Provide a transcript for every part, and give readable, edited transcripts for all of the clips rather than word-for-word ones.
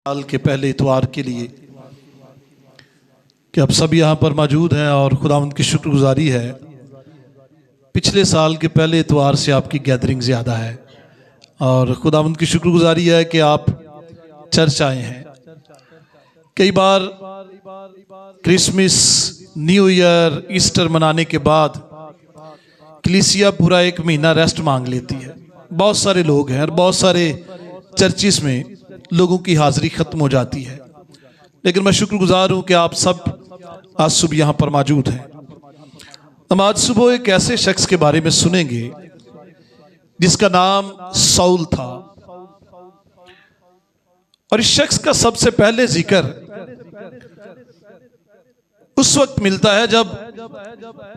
साल के पहले इतवार के लिए कि आप सब यहाँ पर मौजूद हैं और खुदावंद की शुक्रगुजारी है। पिछले साल के पहले इतवार से आपकी गैदरिंग ज़्यादा है और खुदावंद की शुक्रगुजारी है कि आप चर्च आए हैं। कई बार क्रिसमस, न्यू ईयर, ईस्टर मनाने के बाद कलीसिया पूरा एक महीना रेस्ट मांग लेती है। बहुत सारे लोग हैं और बहुत सारे चर्चिस में लोगों की हाजिरी खत्म हो जाती है, लेकिन मैं शुक्रगुजार हूं कि आप सब आज सुबह यहां पर मौजूद हैं। हम आज सुबह एक ऐसे शख्स के बारे में सुनेंगे जिसका नाम साउल था और इस शख्स का सबसे पहले जिक्र उस वक्त मिलता है जब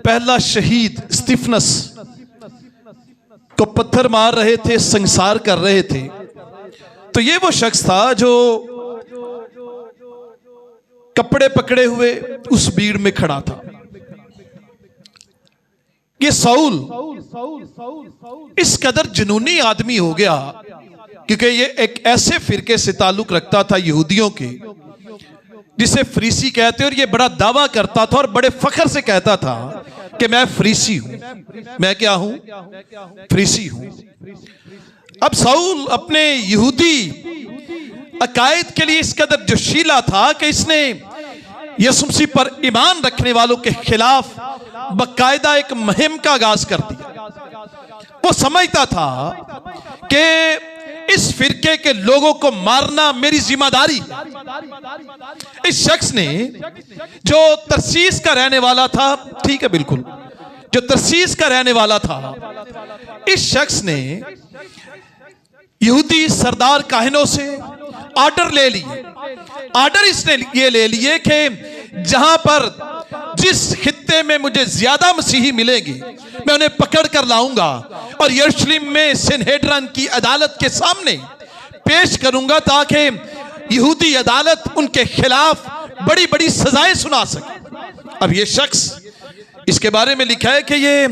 पहला शहीद स्तिफनस को पत्थर मार रहे थे, संसार कर रहे थे। तो ये वो शख्स था जो कपड़े पकड़े हुए उस भीड़ में खड़ा था। ये साउल इस कदर जुनूनी आदमी हो गया क्योंकि ये एक ऐसे फिरके से ताल्लुक रखता था यहूदियों के, जिसे फरीसी कहते, और ये बड़ा दावा करता था और बड़े फख्र से कहता था कि मैं फरीसी हूं। मैं क्या हूं? फरीसी हूं। अब साउल अपने यहूदी अकायद के लिए इस कदर जोशीला था कि इसने यीशु मसीह पर ईमान रखने वालों के खिलाफ बाकायदा एक मुहिम का आगाज कर दिया। वो समझता था कि इस फिरके के लोगों को मारना मेरी जिम्मेदारी है। इस शख्स ने, जो तरसीस का रहने वाला था, ठीक है, बिल्कुल, जो तरसीस का रहने वाला था, इस शख्स ने यहूदी सरदार काहिनों से ऑर्डर ले लिए। ऑर्डर इसने ये ले लिए कि जहां पर जिस खित्ते में मुझे ज्यादा मसीही मिलेंगे मैं उन्हें पकड़ कर लाऊंगा और यरूशलेम में सनहेड्रिन की अदालत के सामने पेश करूंगा ताकि यहूदी अदालत उनके खिलाफ बड़ी बड़ी सजाएं सुना सके। अब ये शख्स, इसके बारे में लिखा है कि ये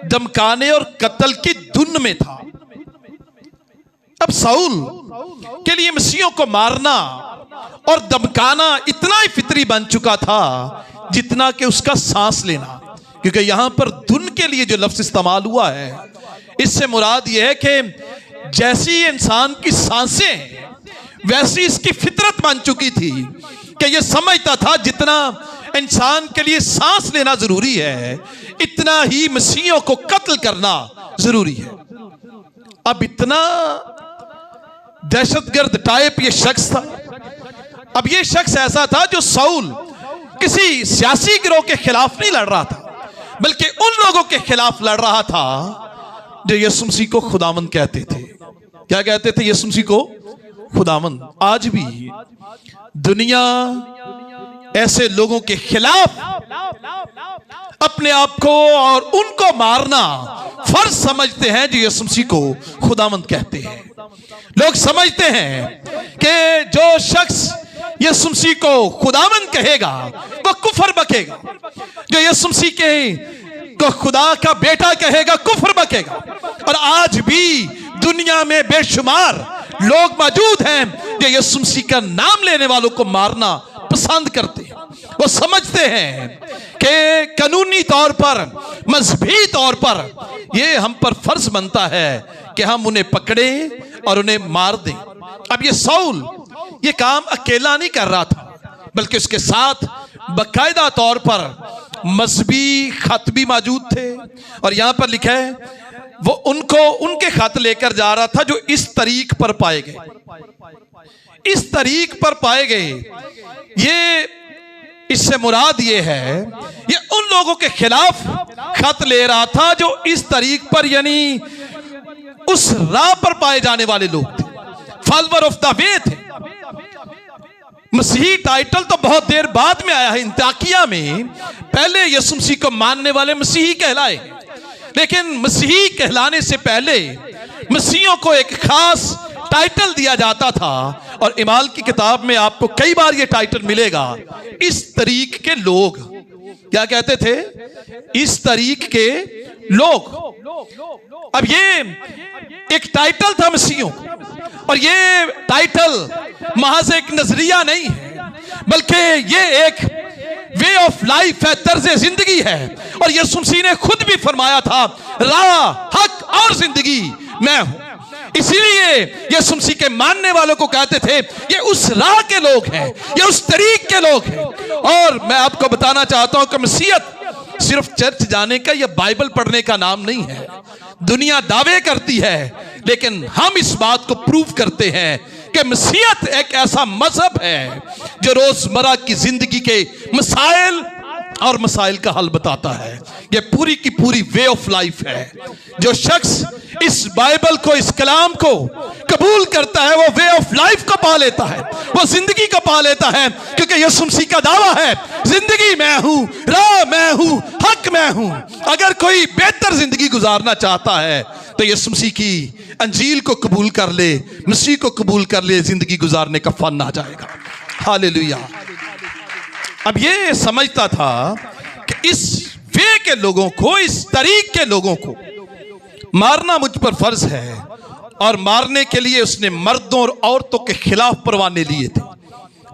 धमकाने और कत्ल की धुन में था। अब साउल के लिए मसीहों को मारना और धमकाना इतना ही फितरी बन चुका था जितना कि उसका सांस लेना, क्योंकि यहां पर धुन के लिए जो लफ्ज इस्तेमाल हुआ है, इससे मुराद यह है कि जैसी इंसान की सांसें हैं वैसी इसकी फितरत बन चुकी थी कि यह समझता था जितना इंसान के लिए सांस लेना जरूरी है इतना ही मसीहों को कत्ल करना जरूरी है। अब इतना दहशतगर्द टाइप ये शख्स था। अब ये शख्स ऐसा था जो साउल किसी सियासी गिरोह के खिलाफ नहीं लड़ रहा था, बल्कि उन लोगों के खिलाफ लड़ रहा था जो यीशु मसीह को खुदावंद कहते थे। क्या कहते थे? यीशु मसीह को खुदावंद। आज भी दुनिया ऐसे लोगों के खिलाफ अपने आप को और उनको मारना फर्ज समझते हैं जो यीशु मसीह को खुदावंद कहते हैं। लोग समझते हैं कि जो शख्स यीशु मसीह को खुदावंद कहेगा वो कुफर बकेगा, जो यीशु मसीह को खुदा का बेटा कहेगा कुफर बकेगा। और आज भी दुनिया में बेशुमार लोग मौजूद हैं जो यीशु मसीह का नाम लेने वालों को मारना पसंद करते हैं। वो समझते हैं कि कानूनी तौर पर, मजहबी तौर पर ये हम पर फर्ज बनता है कि हम उन्हें पकड़े और उन्हें मार दें। अब ये साउल ये काम अकेला नहीं कर रहा था, बल्कि उसके साथ बाकायदा तौर पर मजहबी खत भी मौजूद थे। और यहां पर लिखा है वो उनके खत लेकर जा रहा था जो इस तरीक पर पाए गए। इस तरीक पर पाए गए, ये इससे मुराद ये है, ये उन लोगों के खिलाफ खत ले रहा था जो इस तरीक पर, यानी उस राह पर पाए जाने वाले लोग थे, फॉलोअर ऑफ द वे थे। मसीही टाइटल तो बहुत देर बाद में आया है। अंताकिया में पहले यीशु मसीह को मानने वाले मसीही कहलाए, लेकिन मसीही कहलाने से पहले मसीहियों को एक खास टाइटल दिया जाता था। और इमाल की किताब में आपको कई बार यह टाइटल मिलेगा, इस तरीक के लोग। क्या कहते थे? इस तरीक के लोग। अब ये एक टाइटल था मसीहियों, और ये टाइटल महज एक नजरिया नहीं है, बल्कि ये एक वे ऑफ लाइफ है, तर्ज जिंदगी है। और यीशु मसीह ने खुद भी फरमाया था, राह, हक और जिंदगी मैं हूं। इसीलिए यीशु मसीह के मानने वालों को कहते थे ये उस राह के लोग हैं, ये उस तरीक के लोग हैं। और मैं आपको बताना चाहता हूं कि मसीहत सिर्फ चर्च जाने का या बाइबल पढ़ने का नाम नहीं है। दुनिया दावे करती है, लेकिन हम इस बात को प्रूव करते हैं कि मसीहत एक ऐसा मजहब है जो रोजमर्रा की जिंदगी के मसाइल और मसाइल का हल बताता है। ये पूरी की पूरी वे ऑफ लाइफ है। जो शख्स इस बाइबल को, इस कलाम को कबूल करता है, वो वे ऑफ लाइफ को पा लेता है, वो जिंदगी को पा लेता है। क्योंकि यीशु मसीह का दावा है, जिंदगी मैं हूं, राह मैं हूं, हक मैं हूं। अगर कोई बेहतर जिंदगी गुजारना चाहता है तो यीशु मसीह की अंजील को कबूल कर ले, मसीह को कबूल कर ले, जिंदगी गुजारने का फन आ जाएगा। हालेलुया। अब ये समझता था कि इस वे के लोगों को, इस तरीक के लोगों को मारना मुझ पर फर्ज है, और मारने के लिए उसने मर्दों और औरतों के खिलाफ परवाने लिए थे।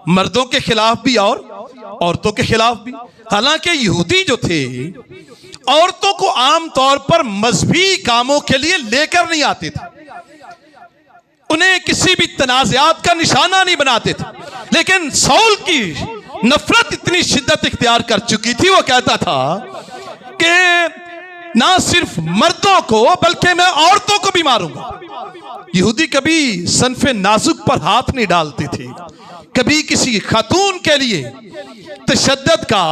मर्दों के खिलाफ भी और औरतों के खिलाफ भी। हालांकि यहूदी जो थे औरतों को आमतौर पर मजहबी कामों के लिए लेकर नहीं आते थे, उन्हें किसी भी तनाज़ात का निशाना नहीं बनाते थे। लेकिन साउल की नफरत इतनी शिद्दत इख्तियार कर चुकी थी, वो कहता था कि ना सिर्फ मर्दों को बल्कि मैं औरतों को भी मारूंगा। यहूदी कभी सनफे नाजुक पर हाथ नहीं डालते थे, कभी किसी खातून के लिए तशद्दुद का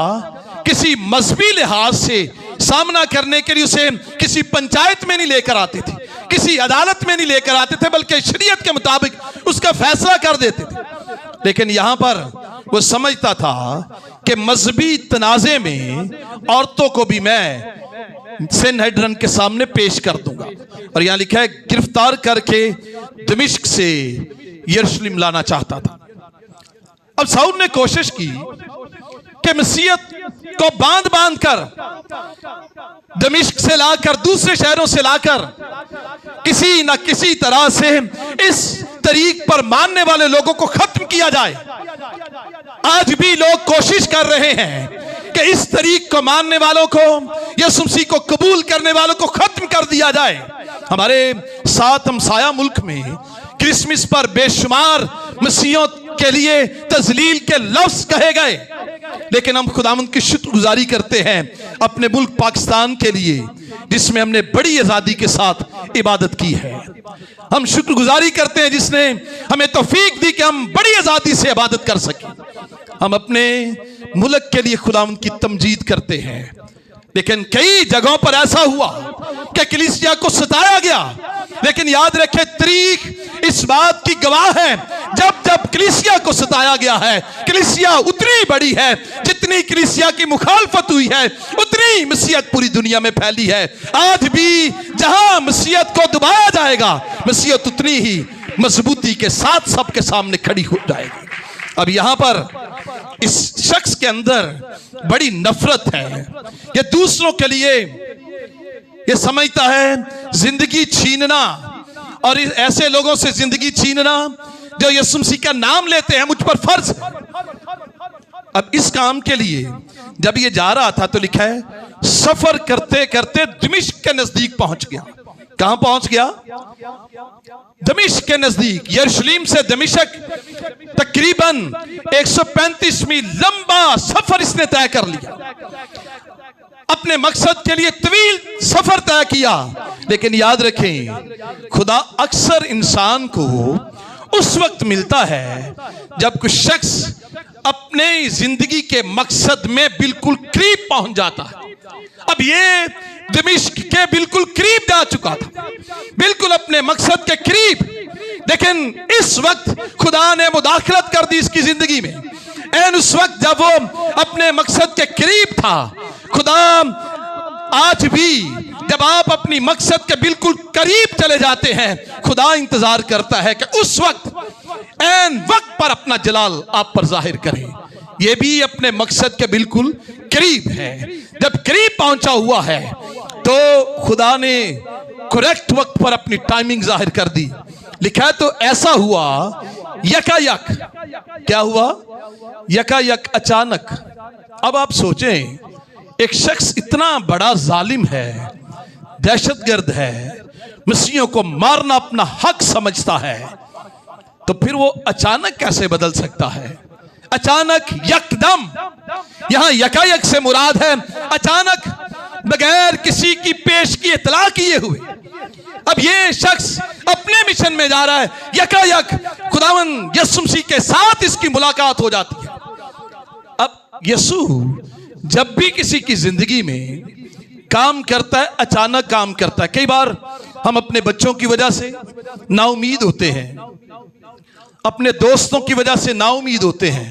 किसी मजहबी लिहाज से सामना करने के लिए उसे किसी पंचायत में नहीं लेकर आते थे, किसी अदालत में नहीं लेकर आते थे, बल्कि शरीयत के मुताबिक उसका फैसला कर देते थे। लेकिन यहां पर वो समझता था कि मजहबी तनाज़े में औरतों को भी मैं सेनहेड्रिन के सामने पेश कर दूंगा। और यहां लिखा है गिरफ्तार करके दमिश्क से यरूशलेम लाना चाहता था। अब साउल ने कोशिश की कि मसीहत को बांध बांध कर दमिश्क से लाकर, दूसरे शहरों से लाकर किसी न किसी तरह से इस तरीक पर मानने वाले लोगों को खत्म किया जाए। आज भी लोग कोशिश कर रहे हैं कि इस तरीक को मानने वालों को, यीशु मसीह को कबूल करने वालों को खत्म कर दिया जाए। हमारे साथ हमसाया मुल्क में क्रिसमस पर बेशुमार मसीहों के लिए तजलील के लफ्ज कहे गए, लेकिन हम खुदावंद की शुक्रगुजारी करते हैं अपने मुल्क पाकिस्तान के लिए, जिसमें हमने बड़ी आज़ादी के साथ इबादत की है। हम शुक्रगुजारी करते हैं जिसने हमें तौफीक दी कि हम बड़ी आज़ादी से इबादत कर सकें। हम अपने मुल्क के लिए खुदावंद की तमजीद करते हैं। लेकिन कई जगहों पर ऐसा हुआ कि कलीसिया को सताया गया, लेकिन याद रखें तारीख इस बात की गवाह है, जब जब कलीसिया को सताया गया है, कलीसिया उतनी बड़ी है, जितनी कलीसिया की मुखालफत हुई है उतनी मसीहत पूरी दुनिया में फैली है। आज भी जहां मसीहत को दबाया जाएगा, मसीहत उतनी ही मजबूती के साथ सबके सामने खड़ी हो जाएगी। अब यहां पर इस शख्स के अंदर बड़ी नफरत है। ये दूसरों के लिए ये समझता है जिंदगी छीनना, और ऐसे लोगों से जिंदगी छीनना जो यीशु मसीह का नाम लेते हैं मुझ पर फर्ज है। अब इस काम के लिए जब ये जा रहा था तो लिखा है सफर करते करते दमिश्क के नजदीक पहुंच गया। कहां पहुंच गया? दमिश्क के नजदीक। यरूशलेम से दमिश्क तकरीबन 135 मील लंबा सफर इसने तय कर लिया। अपने मकसद के लिए तवील सफर तय किया। लेकिन याद रखें, खुदा अक्सर इंसान को उस वक्त मिलता है जब कुछ शख्स अपने जिंदगी के मकसद में बिल्कुल करीब पहुंच जाता है। अब ये दमिश्क के बिल्कुल करीब जा चुका था, बिल्कुल अपने मकसद के करीब, लेकिन इस वक्त खुदा ने मुदाखलत कर दी इसकी जिंदगी में। एन उस वक्त जब वो अपने मकसद के करीब था, खुदा आज भी जब आप अपनी मकसद के बिल्कुल करीब चले जाते हैं, खुदा इंतजार करता है कि उस वक्त एन वक्त पर अपना जलाल आप पर जाहिर करे। ये भी अपने मकसद के बिल्कुल करीब है। जब करीब पहुंचा हुआ है तो खुदा ने करेक्ट वक्त पर अपनी टाइमिंग जाहिर कर दी। लिखा है तो ऐसा हुआ यकायक। क्या हुआ? यकायक, अचानक। अब आप सोचें, एक शख्स इतना बड़ा जालिम है, दहशतगर्द है, मसीहियों को मारना अपना हक समझता है, तो फिर वो अचानक कैसे बदल सकता है? अचानक, यकदम। यहां यकायक से मुराद है अचानक, बगैर किसी की पेशगी इतला किए हुए। अब ये शख्स अपने मिशन में जा रहा है, यकायक खुदावंद यीशु मसीह के साथ इसकी मुलाकात हो जाती है। अब यीशु जब भी किसी की जिंदगी में काम करता है, अचानक काम करता है। कई बार हम अपने बच्चों की वजह से नाउमीद होते हैं, अपने दोस्तों की वजह से नाउमीद होते हैं,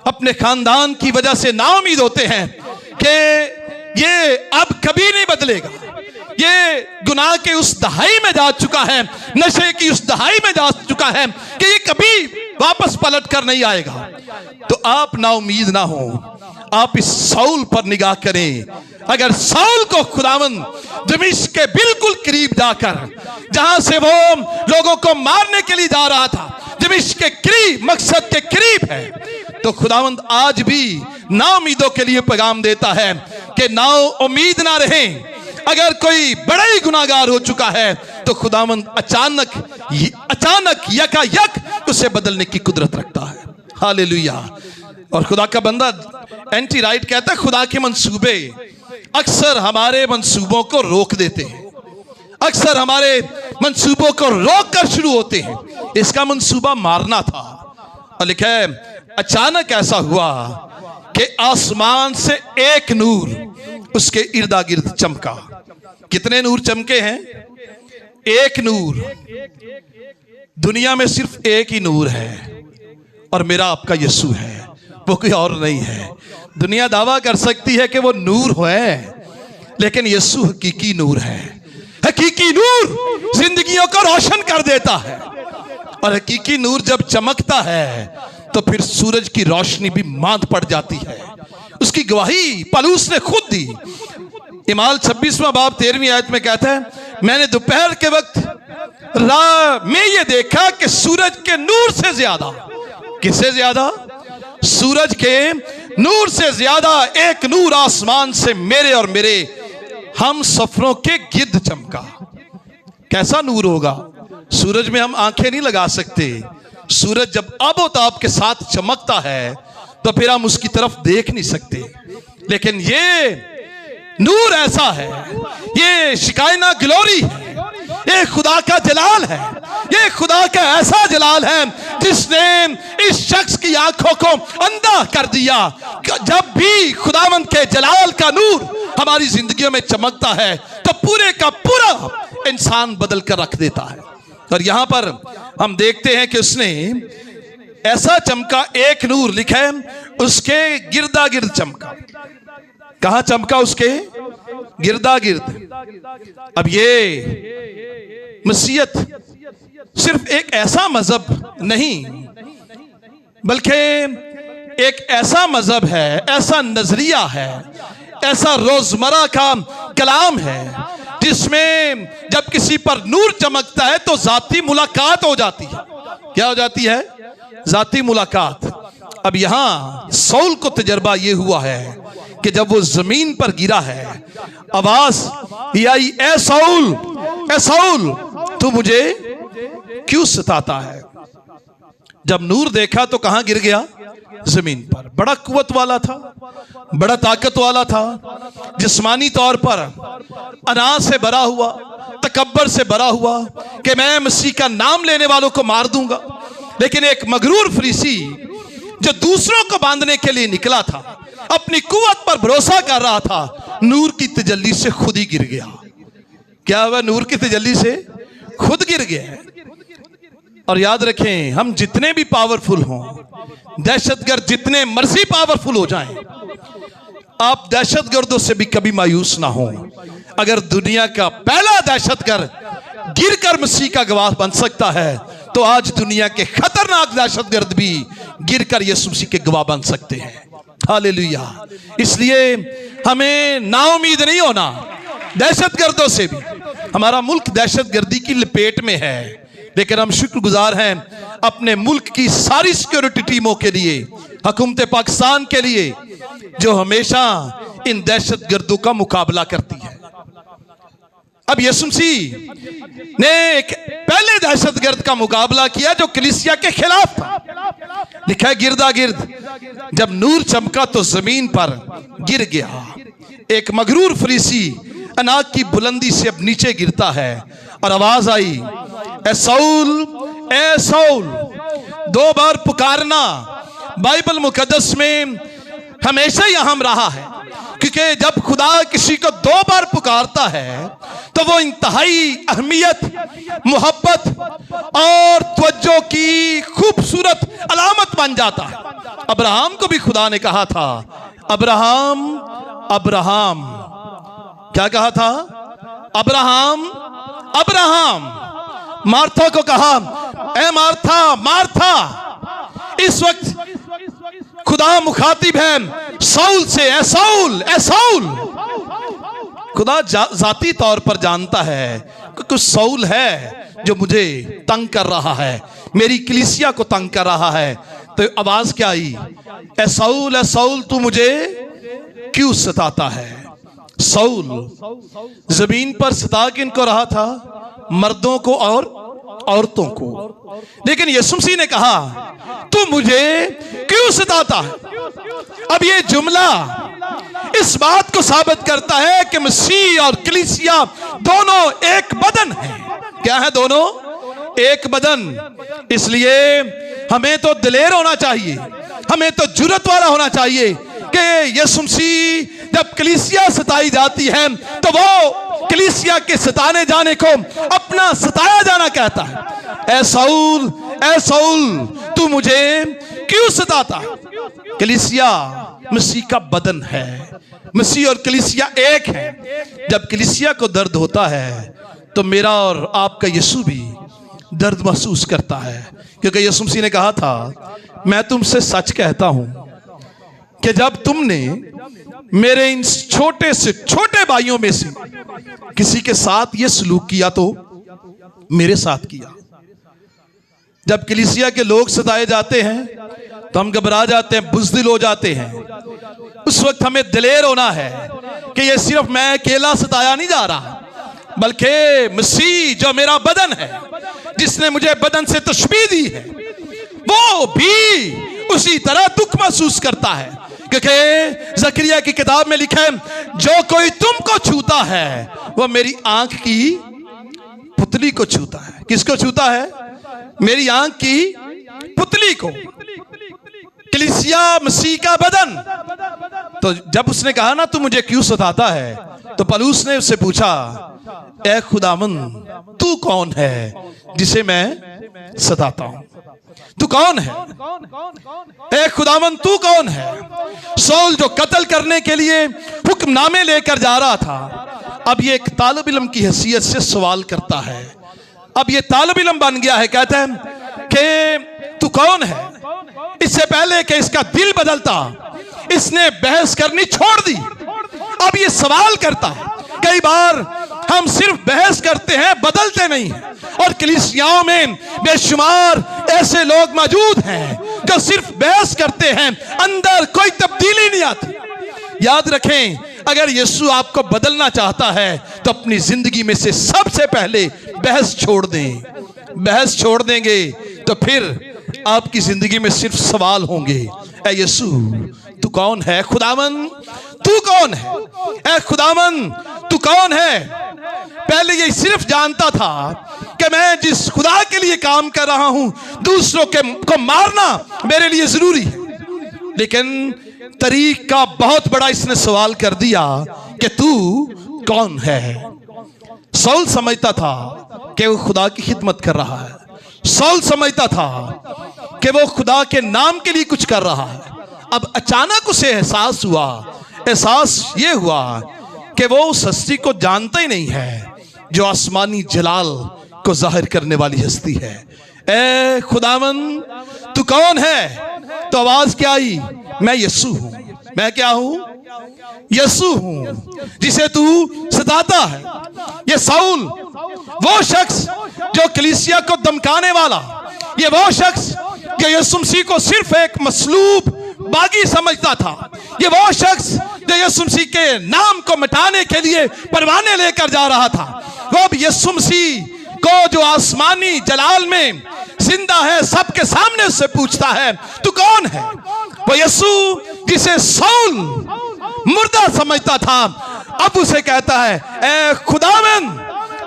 अपने खानदान की वजह से नाउमीद होते हैं कि ये अब कभी नहीं बदलेगा, ये गुनाह के उस दहाई में जा चुका है, नशे की उस दहाई में जा चुका है कि ये कभी वापस पलट कर नहीं आएगा। तो आप नाउमीद ना हो, आप इस साउल पर निगाह करें। अगर साउल को खुदावंद दमिश्क के बिल्कुल करीब जाकर, जहां से वो लोगों को मारने के लिए जा रहा था, दमिश्क के करीब, मकसद के करीब है, तो खुदावंद आज भी नाउमीदों के लिए पैगाम देता है कि ना उम्मीद ना रहें। अगर कोई बड़ा ही गुनाहगार हो चुका है तो खुदावंद अचानक यकायक उसे बदलने की कुदरत रखता है। हालेलुया। और खुदा का बंदा एंटी राइट कहता है, खुदा के मंसूबे अक्सर हमारे मंसूबों को रोक देते हैं, अक्सर हमारे मंसूबों को रोक कर शुरू होते हैं। इसका मंसूबा मारना था, और लिखा है अचानक ऐसा हुआ कि आसमान से एक नूर उसके इर्दा गिर्द चमका। कितने नूर चमके हैं? एक नूर। दुनिया में सिर्फ एक ही नूर है, और मेरा आपका यीशु है, वो कोई और नहीं है। दुनिया दावा कर सकती है कि वो नूर है, लेकिन यीशु हकीकी नूर है। हकीकी नूर जिंदगियों को रोशन कर देता है, और हकीकी नूर जब चमकता है तो फिर सूरज की रोशनी भी मांद पड़ जाती है। उसकी गवाही पौलुस ने खुद दी। इमाल 26वां बाब 13वीं आयत में कहता है, मैंने दोपहर के वक्त राह में ये देखा कि सूरज के नूर से ज्यादा, किससे ज्यादा? सूरज के नूर से ज्यादा एक नूर आसमान से मेरे और मेरे हम सफरों के गिर्द चमका। कैसा नूर होगा? सूरज में हम आंखें नहीं लगा सकते। सूरज जब आबोताब के साथ चमकता है तो फिर हम उसकी तरफ देख नहीं सकते, लेकिन ये नूर ऐसा है, ये शिकायना ग्लोरी है, ये खुदा का जलाल है, ये खुदा का ऐसा जलाल है जिसने इस शख्स की आंखों को अंधा कर दिया। जब भी खुदावंद के जलाल का नूर हमारी जिंदगियों में चमकता है तो पूरे का पूरा इंसान बदल कर रख देता है। और यहां पर हम देखते हैं कि उसने ऐसा चमका, एक नूर लिखा है उसके गिरदा गिर्द चमका। कहां चमका? उसके गिरदा गिर्द। अब ये मसीहत सिर्फ एक ऐसा मजहब नहीं, बल्कि एक ऐसा मजहब है, ऐसा नजरिया है, ऐसा रोजमर्रा का कलाम है जिसमें जब किसी पर नूर चमकता है तो जाती मुलाकात हो जाती है। क्या हो जाती है? जाती मुलाकात। अब यहां साउल को तजर्बा यह हुआ है कि जब वो जमीन पर गिरा है, आवाज आई, ए साउल, ए साउल, तू मुझे क्यों सताता है? जब नूर देखा तो कहां गिर गया? जमीन पर। बड़ा कुव्वत वाला था, बड़ा ताकत वाला था, जिस्मानी तौर पर अनाज से भरा हुआ, तकब्बर से भरा हुआ कि मैं मसीह का नाम लेने वालों को मार दूंगा। लेकिन एक मगरूर फरीसी जो दूसरों को बांधने के लिए निकला था, अपनी कुव्वत पर भरोसा कर रहा था, नूर की तजल्ली से खुद ही गिर गया। क्या हुआ? नूर की तजल्ली से खुद गिर गया। और याद रखें, हम जितने भी पावरफुल हों, दहशतगर्द जितने मर्जी पावरफुल हो जाएं, आप दहशतगर्दों से भी कभी मायूस ना हो। अगर दुनिया का पहला दहशतगर्द गिरकर मसीह का गवाह बन सकता है, तो आज दुनिया के खतरनाक दहशतगर्द भी गिरकर यीशु मसीह के गवाह बन सकते हैं। हालेलुया। इसलिए हमें नाउमीद नहीं होना दहशतगर्दों से भी। हमारा मुल्क दहशतगर्दी की लपेट में है, लेकिन हम शुक्रगुजार हैं अपने मुल्क की सारी सिक्योरिटी टीमों के लिए, हुकूमत पाकिस्तान के लिए, जो हमेशा इन दहशतगर्दों का मुकाबला करती है। अब यीशु मसीह ने एक पहले दहशतगर्द का मुकाबला किया जो कलीसिया के खिलाफ था। लिखा है गिरदा गिर्द जब नूर चमका तो जमीन पर गिर गया। एक मगरूर फरीसी अनाक की बुलंदी से अब नीचे गिरता है और आवाज आई, ए सऊल। 2 बार पुकारना बाइबल मुकद्दस में हमेशा यहां रहा है, क्योंकि जब खुदा किसी को 2 बार पुकारता है तो वो इंतहाई अहमियत, मोहब्बत और तवज्जो की खूबसूरत अलामत बन जाता है। अब्राहम को भी खुदा ने कहा था, अब्राहम अब्राहम। क्या कहा था? Abraham Abraham. मार्था को कहा, ए मार्था मार्था। इस वक्त खुदा मुखातिब है साउल से, ए साउल ए साउल। खुदा जाती तौर पर जानता है कि कुछ साउल है जो मुझे तंग कर रहा है, मेरी कलीसिया को तंग कर रहा है। तो आवाज क्या आई? ए साउल तू मुझे क्यों सताता है? साउल जमीन पर सता किनको रहा था? मर्दों को और औरतों को। लेकिन यीशु मसीह ने कहा, तू मुझे क्यों सताता है? अब ये जुमला इस बात को साबित करता है कि मसीह और कलीसिया दोनों एक बदन है। क्या है? दोनों एक बदन। इसलिए हमें तो दिलेर होना चाहिए, हमें तो जुर्रत वाला होना चाहिए कि यीशु मसीह जब कलीसिया सताई जाती है तो वो कलीसिया के सताने जाने को अपना सताया जाना कहता है। ए साउल तू मुझे क्यों सताता? कलीसिया मसीह का बदन है, मसीह और कलीसिया एक है। जब कलीसिया को दर्द होता है तो मेरा और आपका यीशु भी दर्द महसूस करता है, क्योंकि यीशु मसीह ने कहा था, मैं तुमसे सच कहता हूं कि जब तुमने मेरे इन छोटे से छोटे भाइयों में से किसी के साथ ये सलूक किया तो मेरे साथ किया। जब कलीसिया के लोग सताए जाते हैं तो हम घबरा जाते हैं, बुज़दिल हो जाते हैं। उस वक्त हमें दिलेर होना है कि ये सिर्फ मैं अकेला सताया नहीं जा रहा, बल्कि मसीह जो मेरा बदन है, जिसने मुझे बदन से तशबीह दी है, वो भी उसी तरह दुख महसूस करता है। क्योंकि ज़करिया की किताब में लिखा है, जो कोई तुमको छूता है वह मेरी आंख की पुतली को छूता है। किसको छूता है? मेरी आंख की पुतली को। कलीसिया मसीह का बदन। तो जब उसने कहा ना तू मुझे क्यों सताता है, तो पौलुस ने उससे पूछा, ए खुदावंद तू कौन है जिसे मैं सताता हूं? तू कौन है? ए खुदावंद तू कौन है? साउल जो कत्ल करने के लिए हुक्मनामे लेकर जा रहा था, अब ये एक तालिब इल्म की हैसियत से सवाल करता है। अब ये तालिब इल्म बन गया है, कहता है कि तू कौन है। इससे पहले कि इसका दिल बदलता, इसने बहस करनी छोड़ दी। अब ये सवाल करता है। कई बार हम सिर्फ बहस करते हैं, बदलते नहीं हैं। और कलीसियाओं में बेशुमार ऐसे लोग मौजूद हैं जो सिर्फ बहस करते हैं, अंदर कोई तब्दीली नहीं आती। याद रखें, अगर यीशु आपको बदलना चाहता है तो अपनी जिंदगी में से सबसे पहले बहस छोड़ दें। बहस छोड़ देंगे तो फिर आपकी जिंदगी में सिर्फ सवाल होंगे, ऐ यीशु तू कौन है? खुदावन तू कौन है? ऐ खुदावन तू कौन है? पहले ये सिर्फ जानता था कि मैं जिस खुदा के लिए काम कर रहा हूं, दूसरों को मारना मेरे लिए जरूरी है। लेकिन तरीक का बहुत बड़ा इसने सवाल कर दिया कि तू कौन है? साउल समझता था कि वो खुदा की खिदमत कर रहा है। साउल समझता था कि वो खुदा के नाम के लिए कुछ कर रहा है। अब अचानक उसे एहसास ये हुआ कि वो उस हस्ती को जानता ही नहीं है जो आसमानी जलाल को जाहिर करने वाली हस्ती है। ए खुदावन तू कौन है? तो आवाज क्या आई? मैं यीशु हूं। मैं क्या हूं? यीशु हूं जिसे तू सताता है। ये साउल वो शख्स जो कलीसिया को धमकाने वाला, ये वो शख्स जो यीशु मसीह को सिर्फ एक मसलूब बागी समझता था, ये वो शख्स जो यीशु मसीह के नाम को मिटाने के लिए परवाने लेकर जा रहा था। वो अब यीशु मसीह को जो आसमानी जलाल में जिंदा है, सबके सामने उससे पूछता है तू कौन है। वो यीशु जिसे साउल मुर्दा समझता था, अब उसे कहता है ए खुदावन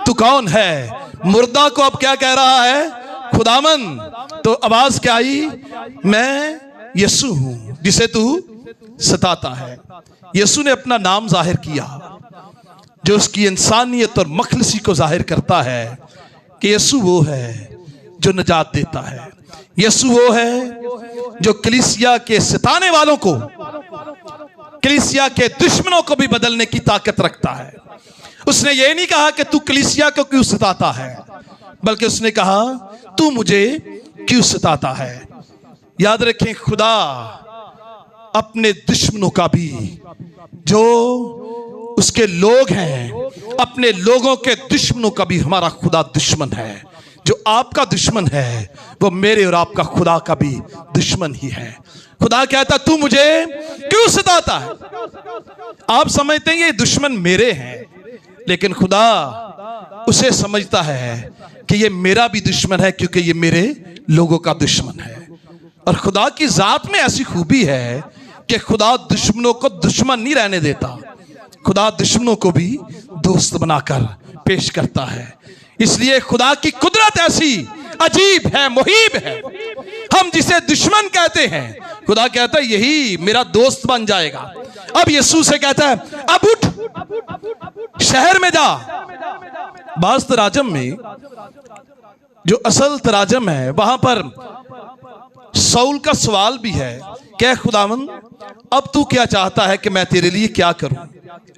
तू कौन है। मुर्दा को अब क्या कह रहा है, खुदावन। तो आवाज क्या आई, मैं यीशु हूं जिसे तू सताता है। यीशु ने अपना नाम जाहिर किया जो उसकी इंसानियत और मखलसी को जाहिर करता है कि यीशु वो है जो निजात देता है। यीशु वो है जो कलीसिया के सताने वालों को, कलीसिया के दुश्मनों को भी बदलने की ताकत रखता है। उसने ये नहीं कहा कि तू कलीसिया को क्यों सताता है, बल्कि उसने कहा तू मुझे क्यों सताता है। याद रखें, खुदा अपने दुश्मनों का भी, जो उसके लोग हैं, अपने लोगों के दुश्मनों का भी हमारा खुदा दुश्मन है। जो आपका दुश्मन है वो मेरे और आपका खुदा का भी दुश्मन ही है। खुदा कहता तू मुझे क्यों सताता है। आप समझते हैं ये दुश्मन मेरे हैं, लेकिन खुदा उसे समझता है कि ये मेरा भी दुश्मन है, क्योंकि ये मेरे लोगों का दुश्मन है। और खुदा की जात में ऐसी खूबी है कि खुदा दुश्मनों को दुश्मन नहीं रहने देता, खुदा दुश्मनों को भी दोस्त बनाकर पेश करता है। इसलिए खुदा की कुदरत ऐसी अजीब है, मुहीब है। हम जिसे दुश्मन कहते हैं, खुदा कहता है यही मेरा दोस्त बन जाएगा। अब यीशु से कहता है अब उठ शहर में जा। बाज़ तराजम में जो असल तराजम है वहां पर साउल का सवाल भी है कि खुदावंद अब तू क्या चाहता है कि मैं तेरे लिए क्या करूं।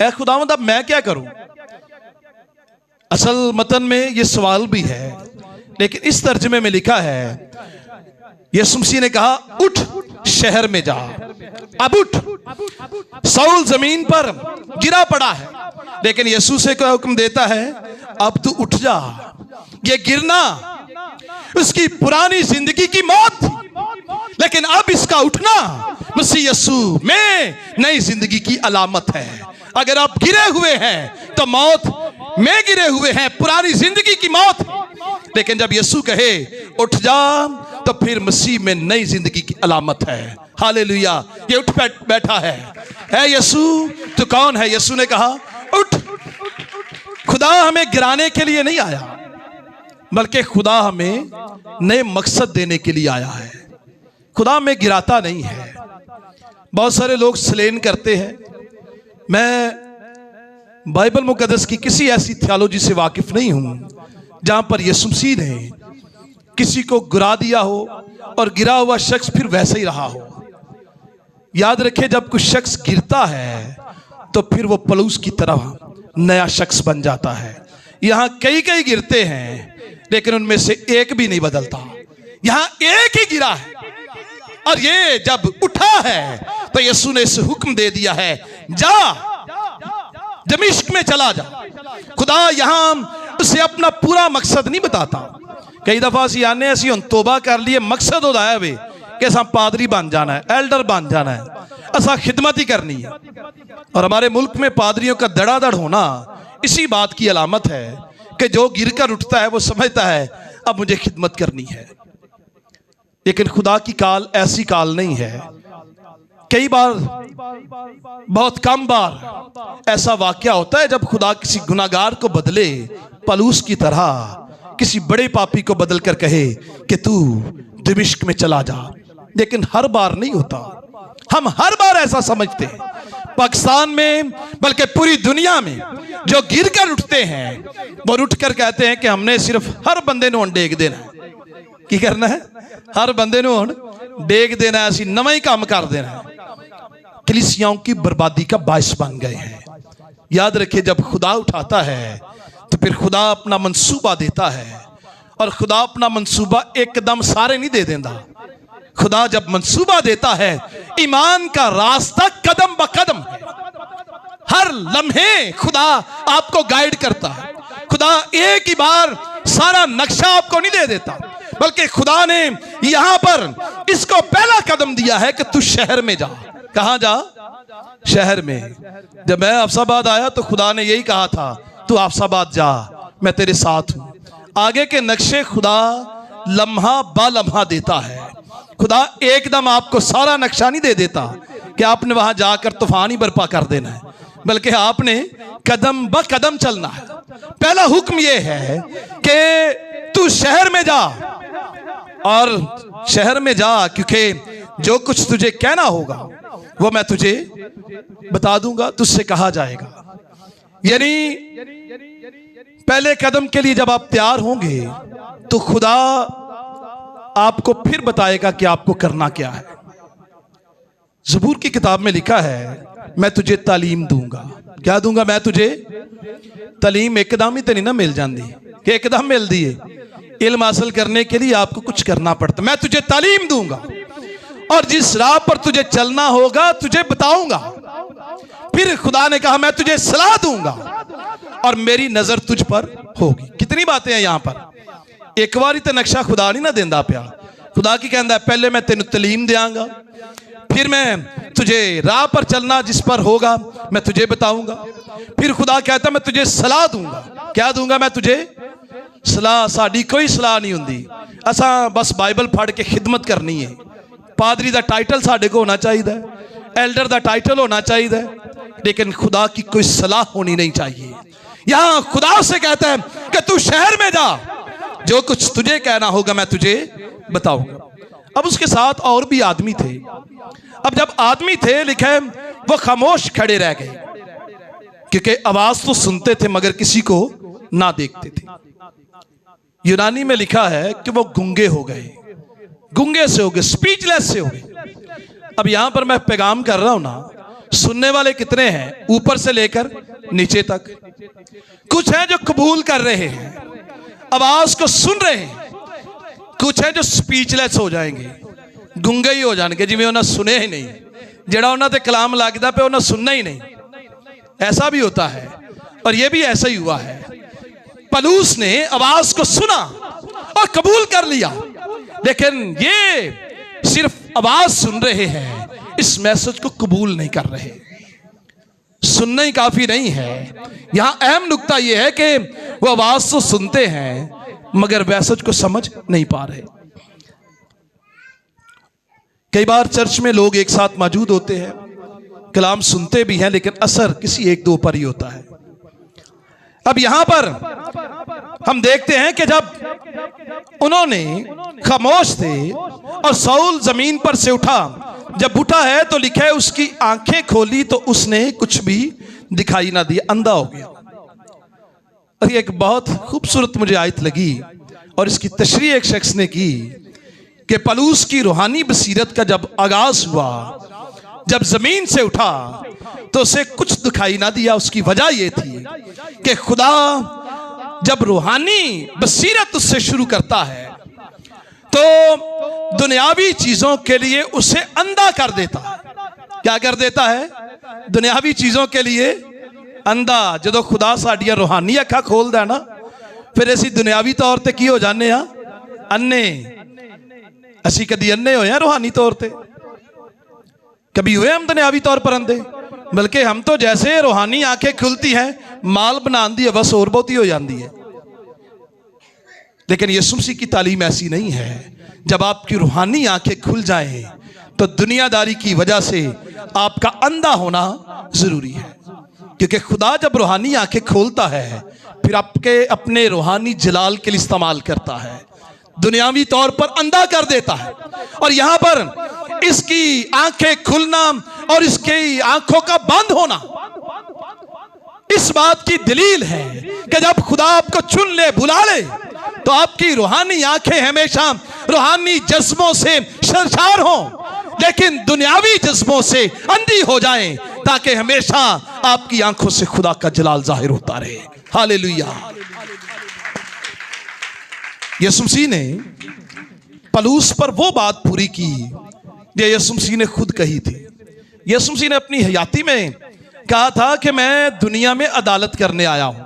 ऐ खुदावंद अब मैं क्या करूं। असल मतन में ये सवाल भी है, लेकिन इस तर्जमे में लिखा है यीशु मसीह ने कहा उठ शहर में जा। अब उठ। साउल जमीन पर गिरा पड़ा है, लेकिन यीशु से क्या हुक्म देता है अब तू उठ जा। ये गिरना उसकी पुरानी जिंदगी की मौत थी, लेकिन अब इसका उठना मसीह यीशु में नई जिंदगी की अलामत है। अगर आप गिरे हुए हैं तो मौत में गिरे हुए हैं, पुरानी जिंदगी की मौत। लेकिन जब यीशु कहे उठ जा तो फिर मसीह में नई जिंदगी की अलामत है। हालेलुया। ये उठ बैठा है। ऐ यीशु तू कौन है। यीशु ने कहा उठ। खुदा हमें गिराने के लिए नहीं आया, बल्कि खुदा हमें नए मकसद देने के लिए आया है। खुदा हमें गिराता नहीं है। बहुत सारे लोग स्लेन करते हैं। मैं बाइबल मुकद्दस की किसी ऐसी थियोलॉजी से वाकिफ नहीं हूं जहां पर यीशु मसीह ने किसी को गिरा दिया हो और गिरा हुआ शख्स फिर वैसे ही रहा हो। याद रखें, जब कुछ शख्स गिरता है तो फिर वो पलूस की तरह नया शख्स बन जाता है। यहां कई गिरते हैं, लेकिन उनमें से एक भी नहीं बदलता। यहां एक ही गिरा है, और ये जब उठा है तो यीशु ने इसे हुक्म दे दिया है जा दमिश्क में चला जा। खुदा यहां उसे अपना पूरा मकसद नहीं बताता। कई दफा असी आने असी हुण तौबा कर लिए, मकसद होता है वे कि असा पादरी बन जाना है, एल्डर बन जाना है, असा खिदमत ही करनी है। और हमारे मुल्क में पादरियों का धड़ाधड़ होना इसी बात की अलामत है कि जो गिरकर उठता है वो समझता है अब मुझे खिदमत करनी है। लेकिन खुदा की काल ऐसी काल नहीं है। कई बार, बहुत कम बार ऐसा वाकया होता है जब खुदा किसी गुनाहगार को बदले पलूस की तरह, किसी बड़े पापी को बदल कर कहे कि तू दमिश्क में चला जा। लेकिन हर बार नहीं होता। हम हर बार ऐसा समझते हैं। पाकिस्तान में बल्कि पूरी दुनिया में जो गिर कर उठते हैं वो उठ कर कहते हैं कि हमने सिर्फ हर बंदे नूं डेग देना है। की करना है? हर बंदे नूं डेग देना है, असी नवा ही काम कर देना है। कलीसियाओं की बर्बादी का बायस बन गए हैं। याद रखिए, जब खुदा उठाता है तो फिर खुदा अपना मंसूबा देता है, और खुदा अपना मंसूबा एकदम सारे नहीं दे देता। खुदा जब मंसूबा देता है, ईमान का रास्ता कदम ब कदम है। हर लम्हे खुदा आपको गाइड करता है। खुदा एक ही बार सारा नक्शा आपको नहीं दे देता, बल्कि खुदा ने यहां पर इसको पहला कदम दिया है कि तू शहर में जा। कहां जा? शहर में। जब मैं आफसाबाद आया तो खुदा ने यही कहा था, तू आफसाबाद जा, मैं तेरे साथ हूं। आगे के नक्शे खुदा लम्हा बा लम्हा देता है। खुदा एकदम आपको सारा नक्शा नहीं दे देता कि आपने वहां जाकर तूफान ही बर्पा कर देना है, बल्कि आपने कदम ब कदम चलना है। पहला हुक्म यह है कि तू शहर में जा, और शहर में जा क्योंकि जो कुछ तुझे कहना होगा वो मैं तुझे बता दूंगा, तुझसे कहा जाएगा। यानी पहले कदम के लिए जब आप तैयार होंगे तो खुदा आपको फिर बताएगा कि आपको करना क्या है। ज़बूर की किताब में लिखा है, मैं तुझे तालीम दूंगा। क्या दूंगा? मैं तुझे तालीम। एकदम ही तो नहीं ना मिल जाती कि एकदम मिल दी है। इल्म हासिल करने के लिए आपको कुछ करना पड़ता। मैं तुझे तालीम दूंगा और जिस राह पर तुझे चलना होगा तुझे बताऊंगा। फिर खुदा ने कहा, मैं तुझे सलाह दूंगा और मेरी नजर तुझ पर होगी। कितनी बातें हैं यहां पर। एक बार ही तो नक्शा खुदा नहीं ना देंदा पिया। खुदा की कहता है, पहले मैं तेन तालीम देंगा, फिर मैं तुझे राह पर चलना जिस पर होगा मैं तुझे बताऊंगा। फिर खुदा कहता मैं तुझे सलाह दूंगा। क्या दूंगा? मैं तुझे सलाह। साड़ी कोई सलाह नहीं होंदी, असा बस बाइबल पढ़ के खिदमत करनी है। पादरी का टाइटल साढ़े को होना चाहिए, एल्डर का टाइटल होना चाहिए, लेकिन खुदा की कोई सलाह होनी नहीं चाहिए। यहां खुदा से कहता है कि तू शहर में जा, जो कुछ तुझे कहना होगा मैं तुझे बताऊंगा। अब उसके साथ और भी आदमी थे। अब जब आदमी थे, लिखा है वो खामोश खड़े रह गए, क्योंकि आवाज तो सुनते थे मगर किसी को ना देखते थे। यूनानी में लिखा है कि वो गूंगे हो गए। गूंगे से हो गए, स्पीचलेस से हो गए। अब यहां पर मैं पैगाम कर रहा हूं ना, सुनने वाले कितने हैं? ऊपर से लेकर नीचे तक। कुछ हैं जो कबूल कर रहे हैं, आवाज को सुन रहे हैं। कुछ है जो स्पीचलेस हो जाएंगे, गूंगे ही हो जाएंगे, जिवें उन्हें सुने ही नहीं, जेड़ा उन्होंने कलाम लगता पे उन्हें सुनना ही नहीं। ऐसा भी होता है, और यह भी ऐसा ही हुआ है। पलूस ने आवाज को सुना और कबूल कर लिया, लेकिन ये सिर्फ आवाज सुन रहे हैं, इस मैसेज को कबूल नहीं कर रहे। सुनना ही काफी नहीं है। यहां अहम नुक्ता यह है कि वो आवाज तो सुनते हैं मगर मैसेज को समझ नहीं पा रहे। कई बार चर्च में लोग एक साथ मौजूद होते हैं, कलाम सुनते भी हैं, लेकिन असर किसी एक दो पर ही होता है। अब यहां पर हम देखते हैं कि जब उन्होंने खामोश थे और शाऊल जमीन पर से उठा, जब उठा है तो लिखा है उसकी आंखें खोली तो उसने कुछ भी दिखाई ना दिया, अंधा हो गया। और एक बहुत खूबसूरत मुझे आयत लगी और इसकी तशरीह एक शख्स ने की कि पलूस की रूहानी बसीरत का जब आगाज हुआ, जब जमीन से उठा तो उसे कुछ दिखाई ना दिया। उसकी वजह यह थी कि खुदा जब रूहानी बसीरत उससे शुरू करता है तो दुनियावी चीजों के लिए उसे अंधा कर देता है। क्या कर देता है? दुनियावी चीजों के लिए अंधा। जो खुदा साडियां रूहानी अखा खोलदा है ना, फिर असी दुनियावी तौर पर की हो जाने अन्ने। असी कदी अन्ने होए रूहानी तौर पर? कभी हुए हम दुनियावी तौर पर अंधे? बल्कि हम तो जैसे रूहानी आंखें खुलती हैं, माल बनाने की बस और बहुत ही हो जाती है। लेकिन यीशु मसीह की तालीम ऐसी नहीं है। जब आपकी रूहानी आंखें खुल जाएं तो दुनियादारी की वजह से आपका अंधा होना जरूरी है, क्योंकि खुदा जब रूहानी आंखें खोलता है फिर आपके अपने रूहानी जलाल के लिए इस्तेमाल करता है, दुनियावी तौर पर अंधा कर देता है। और यहां पर इसकी आंखें खुलना और इसकी आंखों का बंद होना इस बात की दलील है कि जब खुदा आपको चुन ले, बुला ले, तो आपकी रूहानी आंखें हमेशा रूहानी जज्बों से सरशार हों, लेकिन दुनियावी जज्बों से अंधी हो जाएं, ताकि हमेशा आपकी आंखों से खुदा का जलाल जाहिर होता रहे। हालेलुया। यीशु मसीह ने पलूस पर वो बात पूरी की जो यीशु मसीह ने खुद कही थी। यीशु मसीह ने अपनी हयाती में कहा था कि मैं दुनिया में अदालत करने आया हूं।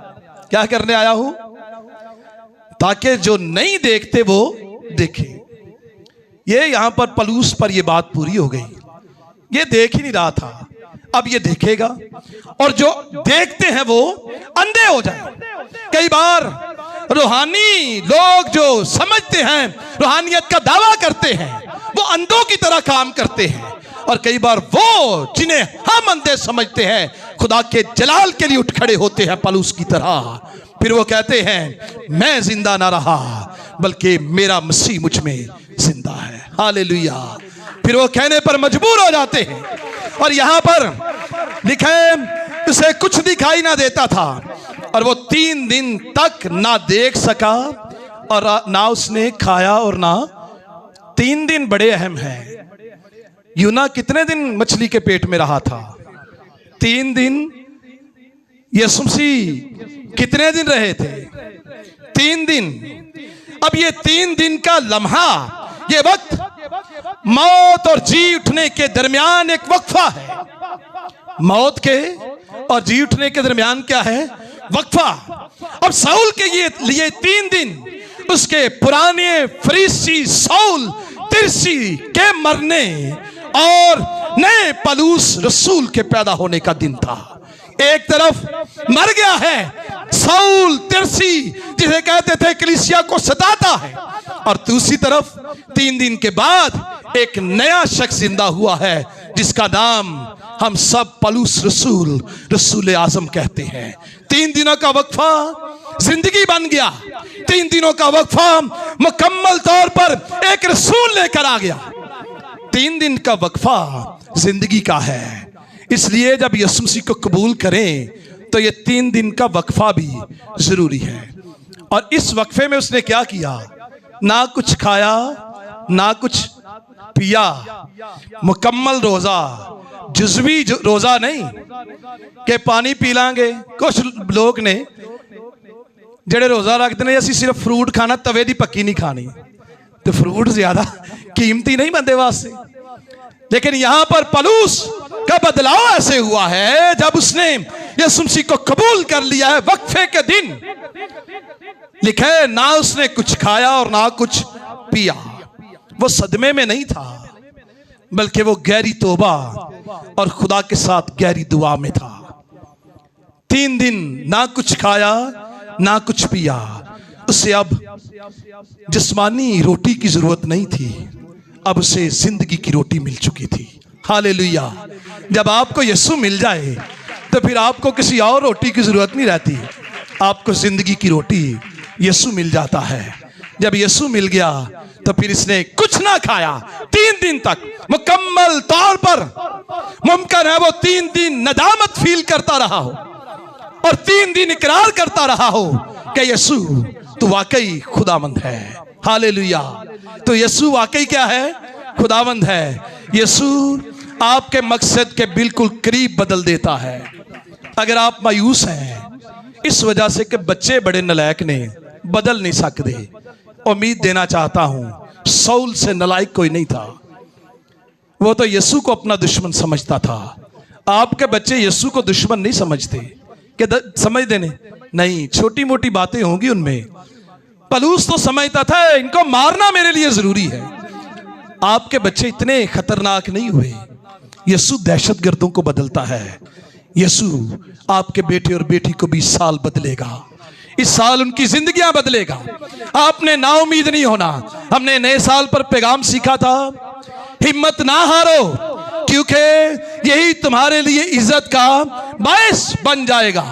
क्या करने आया हूं? ताकि जो नहीं देखते वो देखे। ये यहां पर पलूस पर ये बात पूरी हो गई। ये देख ही नहीं रहा था, अब ये देखेगा, और जो देखते हैं वो अंधे हो जाए। कई बार रूहानी लोग जो समझते हैं, रूहानियत का दावा करते हैं, वो अंधों की तरह काम करते हैं। और कई बार वो जिन्हें हम अंधे समझते हैं, खुदा के जलाल के लिए उठ खड़े होते हैं पलूस की तरह। फिर वो कहते हैं मैं जिंदा ना रहा, बल्कि मेरा मसीह मुझ में जिंदा है। हालेलुया। फिर वो कहने पर मजबूर हो जाते हैं। और यहां पर लिखा है उसे कुछ दिखाई ना देता था, और वो 3 दिन तक ना देख सका और ना उसने खाया और ना। 3 दिन बड़े अहम हैं। यूना कितने दिन मछली के पेट में रहा था? 3 दिन। यीशु मसीह कितने दिन रहे थे? 3 दिन। अब ये 3 दिन का लम्हा, ये वक्त मौत और जी उठने के दरमियान एक वक्फा है। मौत के और जी उठने के दरमियान क्या है? वक्फा। अब साउल के लिए 3 दिन उसके पुराने फरीसी साउल तिरसी के मरने और नए पलूस रसूल के पैदा होने का दिन था। एक तरफ मर गया है साउल तिरसी, जिसे कहते थे कलीसिया को सताता है, और दूसरी तरफ 3 दिन के बाद एक नया शख्स जिंदा हुआ है, जिसका नाम हम सब पलूस रसूल आजम कहते हैं। 3 दिनों का वक्फा जिंदगी बन गया। 3 दिनों का वक्फा मुकम्मल तौर पर एक रसूल लेकर आ गया। 3 दिन का वक्फा जिंदगी का है। इसलिए जब यीशु मसीह को कबूल करें तो ये 3 दिन का वक्फा भी जरूरी है। और इस वक्फे में उसने क्या किया? ना कुछ खाया ना कुछ पिया। मुकम्मल रोजा, जुज़वी रोजा नहीं कि पानी पी लांगे। कुछ लोग ने जेड़े रोजा रखते हैं असी सिर्फ फ्रूट खाना, तवे दी पक्की नहीं खानी, तो फ्रूट ज्यादा कीमती नहीं बंदे वास्ते। लेकिन यहां पर पलूस का बदलाव ऐसे हुआ है जब उसने यीशु मसीह को कबूल कर लिया है। वक्फे के दिन लिखा है ना उसने कुछ खाया और ना कुछ पिया। वो सदमे में नहीं था, बल्कि वो गहरी तौबा और खुदा के साथ गहरी दुआ में था। 3 दिन ना कुछ खाया ना कुछ पिया। उसे अब जिस्मानी रोटी की जरूरत नहीं थी, अब उसे जिंदगी की रोटी मिल चुकी थी। हालेलुया। जब आपको यीशु मिल जाए तो फिर आपको किसी और रोटी की जरूरत नहीं रहती, आपको जिंदगी की रोटी यीशु मिल जाता है। जब यीशु मिल गया तो फिर इसने कुछ ना खाया 3 दिन तक। मुकम्मल तौर पर मुमकिन है वो 3 दिन नदामत फील करता रहा हो और 3 दिन इकरार करता रहा हो कि यीशु तू वाकई खुदावंद है। हालेलुया। तो यीशु वाकई क्या है? खुदावंद है। यीशु आपके मकसद के बिल्कुल करीब बदल देता है। अगर आप मायूस हैं इस वजह से कि बच्चे बड़े नालायक ने, बदल नहीं सकते, उम्मीद देना चाहता हूं साउल से नालायक कोई नहीं था। वो तो यीशु को अपना दुश्मन समझता था। आपके बच्चे यीशु को दुश्मन नहीं समझते कि समझते नहीं, छोटी मोटी बातें होंगी उनमें। पलूस तो समझता था इनको मारना मेरे लिए जरूरी है। आपके बच्चे इतने खतरनाक नहीं हुए। यीशु दहशतगर्दों को बदलता है। यीशु आपके बेटे और बेटी को 20 साल बदलेगा। इस साल उनकी जिंदगियां बदलेगा। आपने नाउमीद नहीं होना। हमने नए साल पर पैगाम सीखा था, हिम्मत ना हारो, क्योंकि यही तुम्हारे लिए इज्जत का बायस बन जाएगा।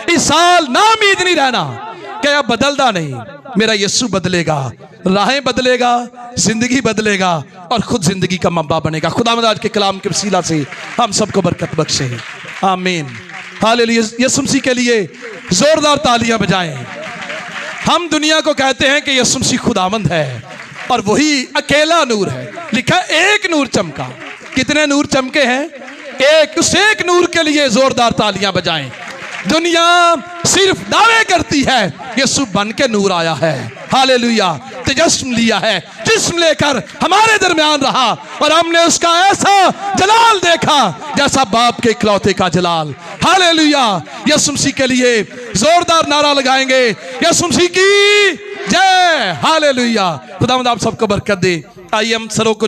इस साल नाउमीद नहीं रहना कि अब बदलता नहीं, मेरा यीशु बदलेगा, राहें बदलेगा, जिंदगी बदलेगा और खुद जिंदगी का मंबा बनेगा। खुदावंद आज के कलाम के वसीला से हम सबको बरकत बख्शे। आमीन। हालेलुया। यीशु मसीह के लिए जोरदार तालियां बजाएं। हम दुनिया को कहते हैं कि यीशु मसीह खुदावंद है और वही अकेला नूर है। लिखा एक नूर चमका। कितने नूर चमके हैं? एक। उस एक नूर के लिए जोरदार तालियां बजाएं। दुनिया सिर्फ दावे करती है यीशु बन के नूर आया है। हालेलुया। तेजस्म लिया है, जिस्म लेकर हमारे दरमियान रहा और हमने उसका ऐसा जलाल देखा जैसा बाप के इकलौते का जलाल। हालेलुया। यीशु मसीह के लिए जोरदार नारा लगाएंगे, यीशु मसीह की जय। हालेलुया। खुदावंद आप सबको बरकत दे। आइए हम सरों को